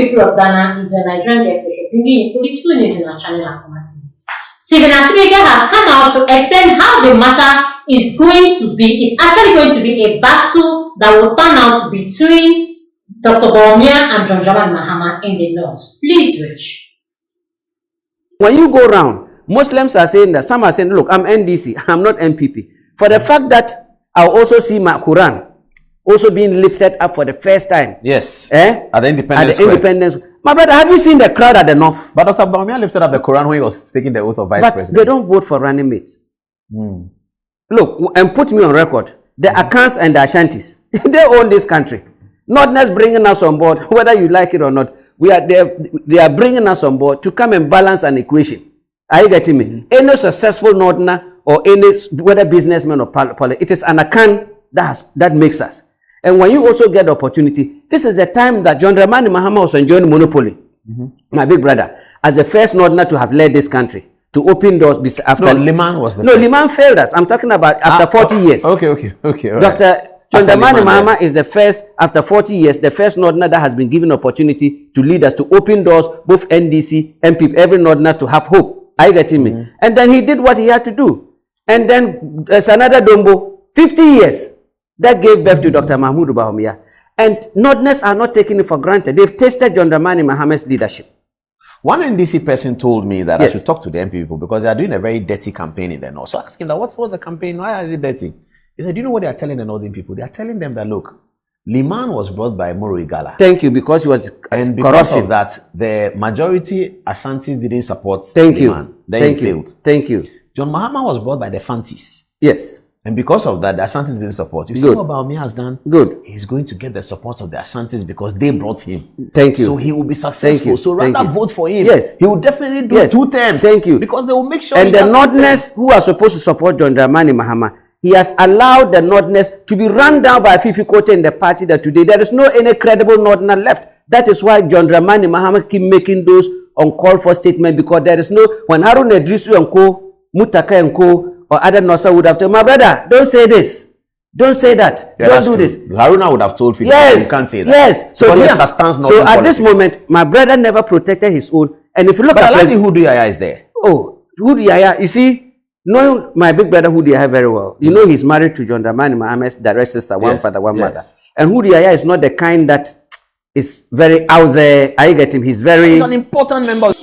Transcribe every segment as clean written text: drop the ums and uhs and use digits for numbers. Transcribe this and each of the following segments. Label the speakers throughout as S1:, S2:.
S1: people of Ghana is a Nigerian deputy bringing in political news in our channel and commentary. Stephen Atibega has come out to explain how the matter is going to be. It's actually going to be a battle that will turn out between Dr. Bawumia and John Dramani Mahama in the north. Please, Rich.
S2: When you go around, Muslims are saying that, some are saying, look, I'm NDC, I'm not NPP. For the fact that I also see my Quran also being lifted up for the first time.
S3: Yes.
S2: At
S3: the Independence Square.
S2: My brother, have you seen the crowd at the north?
S3: But Dr. Bawumia lifted up the Quran when he was taking the oath of vice president.
S2: But they don't vote for running mates. Look, and put me on record. The Akans and the Ashantis, they own this country. Northerners bringing us on board, whether you like it or not. They are bringing us on board to come and balance an equation. Are you getting me? Any successful Northerner or any, whether businessman or politician, it is an Akan that makes us. And when you also get the opportunity, this is the time that John Dramani Mahama was enjoying monopoly. My big brother, as the first Northerner to have led this country, to open doors after...
S3: No, Liman was the
S2: first.
S3: No,
S2: Liman failed us. I'm talking about after 40 years.
S3: Okay.
S2: Dr. John Dramani Mahama is the first, after 40 years, the first Northerner that has been given opportunity to lead us, to open doors, both NDC, NPP, every Northerner to have hope. Are you getting me? And then he did what he had to do. And then there's another Dombo, 50 years, that gave birth to Dr. Mahmoud Bawumia. And Northerners are not taking it for granted. They've tasted John Dramani Mahama's leadership.
S3: One NDC person told me that I should talk to the NPP people because they are doing a very dirty campaign in the north. So I asked him that, what's the campaign? Why is it dirty? He said, do you know what they are telling the northern people? They are telling them that, look, Liman was brought by Moro Igala.
S2: Thank you, because he was
S3: and because of that, the majority Ashantis didn't support Liman. Then he failed.
S2: Thank you.
S3: John Mahama was brought by the Fantis.
S2: Yes.
S3: And because of that, the Ashantis didn't support. You see what Bawumia has done?
S2: Good.
S3: He's going to get the support of the Ashantis because they brought him.
S2: Thank you.
S3: So he will be successful. So rather vote for him.
S2: Yes.
S3: He will definitely do 2 terms.
S2: Thank you.
S3: Because they will make sure.
S2: And the Northerners who are supposed to support John Dramani Mahama, he has allowed the Northerners to be run down by Fifi Kote in the party that today there is no any credible Northerner left. That is why John Dramani Mahama keep making those uncalled for statements, because there is no, when Harun Edrisu and Co, Mutaka and Co, or other Nosa would have told, my brother, don't say this. Don't say that. Don't do this.
S3: Haruna would have told people, you can't say that.
S2: Yes. So,
S3: so
S2: at this moment, my brother never protected his own. And if you look at
S3: Hudu Yaya is there.
S2: Oh, Hudu Yaya, you see, knowing my big brother Hudu Yaya very well, you know he's married to John Dramani Mahama's direct sister, one father, one mother. And Hudu Yaya is not the kind that is very out there. I get him. He's
S3: an important member.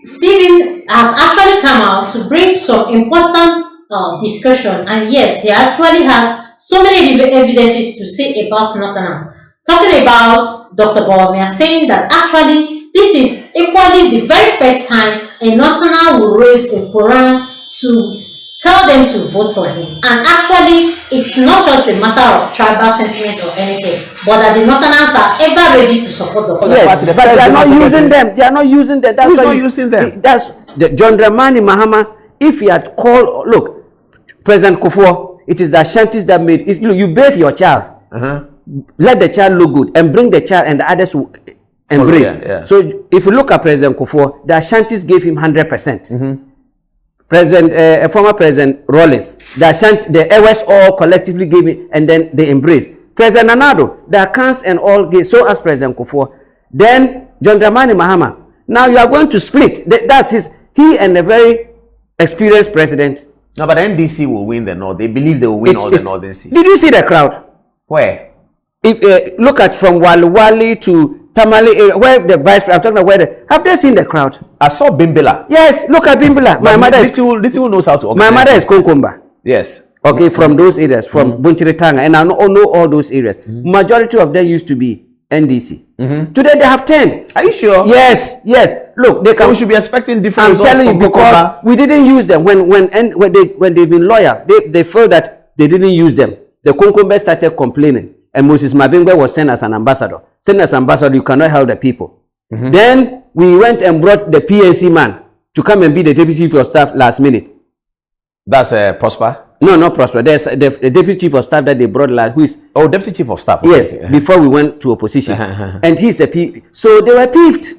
S1: Stephen has actually come out to bring some important discussion, and yes, he actually had so many evidences to say about Northern. Talking about Dr. Bawumia, saying that actually this is equally the very first time a Northerner will raise the Quran to tell them to vote for him. And actually, it's not just a matter of tribal sentiment or anything, but that the Northerners are ever ready to support the party.
S2: Yes, but they are not using them. They are not using them.
S3: Who's not using them?
S2: That's the John Dramani Mahama. If he had called, look, President Kufuor, it is the Ashantis that made it. You bathe your child. Let the child look good and bring the child, and the others will embrace. So if you look at President Kufuor, the Ashantis gave him 100%. Former President Rollins, the Ewes all collectively gave it, and then they embraced. President Nanado, the Akans and all gave, so as President Kufuor. Then John Dramani Mahama. Now you are going to split. That's he and a very experienced president.
S3: No, but NDC will win the North. They believe they will win all the Northern seats.
S2: Did you see the crowd?
S3: Where?
S2: If look at from Wali to Tamale, where the vice, I'm talking about have they seen the crowd?
S3: I saw Bimbila.
S2: Yes, look at Bimbila. My mother
S3: little knows how to organize.
S2: My mother is Konkomba.
S3: Yes.
S2: Okay, from those areas, from Bunchiritanga, and I know all those areas. Majority of them used to be NDC. Today they have 10.
S3: Are you sure?
S2: Yes. Look, they can.
S3: So we should be expecting different.
S2: I'm telling you, because we didn't use them when they've been loyal. They felt that they didn't use them. The Konkombe started complaining, and Moses Mabingwe was sent as an ambassador. Sent as ambassador, you cannot help the people. Then we went and brought the PNC man to come and be the deputy chief of staff last minute.
S3: That's Prosper.
S2: No, not Prosper. There's the deputy chief of staff that they brought last, who is
S3: deputy chief of staff.
S2: Yes, before we went to opposition, and he's a P. So they were peeved.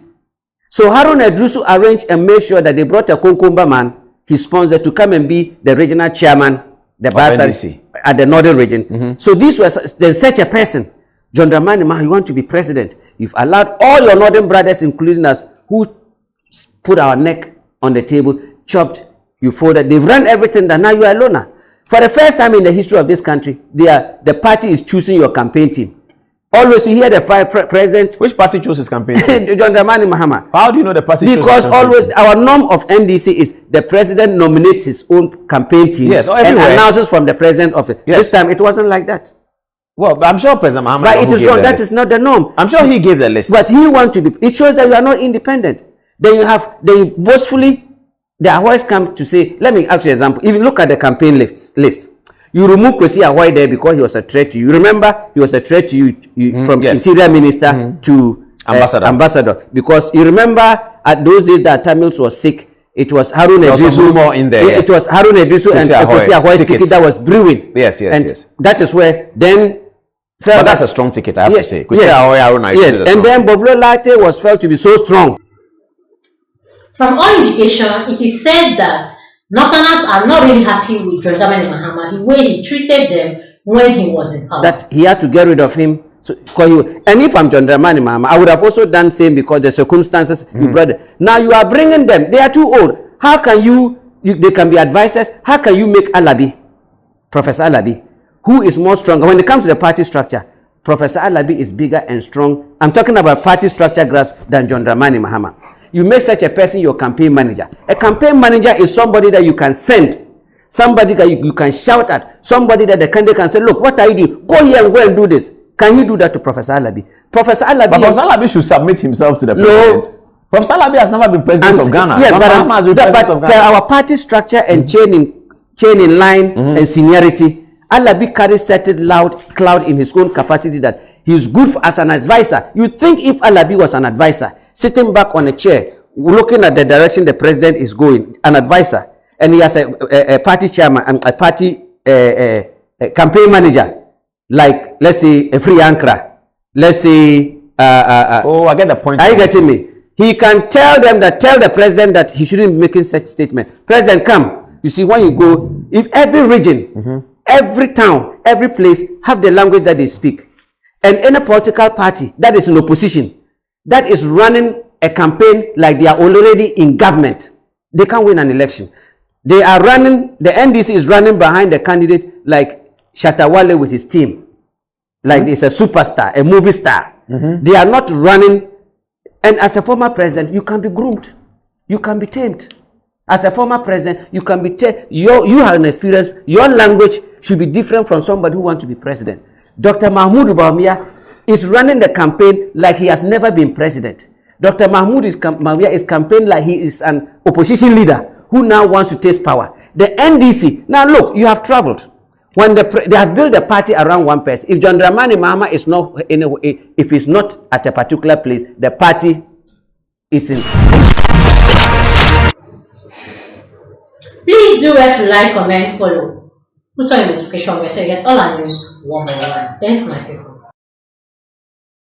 S2: So Harun Edrusu arranged and made sure that they brought a Konkomba man, his sponsor, to come and be the regional chairman, the Basa at the northern region. So this was then such a person John Dramani Mahama, you want to be president. You've allowed all your northern brothers, including us, who put our neck on the table, chopped, you folded. They've run everything that now you are alone. For the first time in the history of this country, the party is choosing your campaign team. Always you hear the president.
S3: Which party chose his campaign team?
S2: John Dramani Mahama.
S3: How do you know the party?
S2: Because always our norm of NDC is the president nominates his own campaign team.
S3: Yes,
S2: and announces from the president of it. Yes. This time it wasn't like that.
S3: Well, I'm sure President Mahama.
S2: But it is wrong. That is not the norm.
S3: I'm sure he gave the list.
S2: But he wants to be. It shows that you are not independent. Then you boastfully. They always come to say. Let me ask you an example. If you look at the campaign list, you remove Kwesi Ahoy there because he was a threat to you. Remember, he was a threat to you from Interior Minister to Ambassador. Because you remember at those days that Tamils was sick. It was Harun Edrisu
S3: more in there.
S2: It was Harun Edrisu and Kwesi Ahoy ticket that was brewing.
S3: Yes.
S2: That is where then.
S3: But that's a strong ticket, I have to say.
S2: Yes, and then Bovlo Latte was felt to be so strong.
S1: From all indication, it is said that Northerners are not really happy with John Dramani Mahama, the way he treated them when he was in power.
S2: That he had to get rid of him. So, and if I'm John Dramani Mahama, I would have also done same because the circumstances you brought them. Now you are bringing them. They are too old. How can they can be advisors? How can you make Alabi, Professor Alabi, who is more stronger? When it comes to the party structure, Professor Alabi is bigger and strong. I'm talking about party structure grasp than John Dramani Mahama. You make such a person your campaign manager. A campaign manager is somebody that you can send, somebody that you can shout at, somebody that the candidate can say, look, what are you doing? Go here and go and do this. Can you do that to Professor Alabi? Professor
S3: Alabi should submit himself to the president. No. Professor Alabi has never been president of Ghana.
S2: Yes, but our party structure and chain in line and seniority, Alabi carries certain cloud in his own capacity that he's good as an advisor. You think if Alabi was an advisor, sitting back on a chair, looking at the direction the president is going, an advisor, and he has a party chairman and a party campaign manager, like, let's say, a free Ankara, let's say...
S3: I get the point.
S2: Are you getting me? He can tell the president that he shouldn't be making such statement. President, come. You see, when you go, if every region, every town, every place have the language that they speak, and any political party that is in opposition, that is running a campaign like they are already in government, they can't win an election. They are running, the NDC is running behind the candidate like Shatawale with his team. Like it's a superstar, a movie star. They are not running. And as a former president, you can be groomed. You can be tamed. As a former president, you can be tamed. You have an experience. Your language should be different from somebody who wants to be president. Dr. Bawumia is running the campaign like he has never been president. Dr. Bawumia is campaigning like he is an opposition leader who now wants to take power. The NDC, now look, you have traveled. When they have built a party around one person, if John Dramani Mahama is not if he's not at a particular place, the party is in.
S1: Please do well to like, comment, follow. Put on your notification bell so you get all our news one by one. Thanks, my people.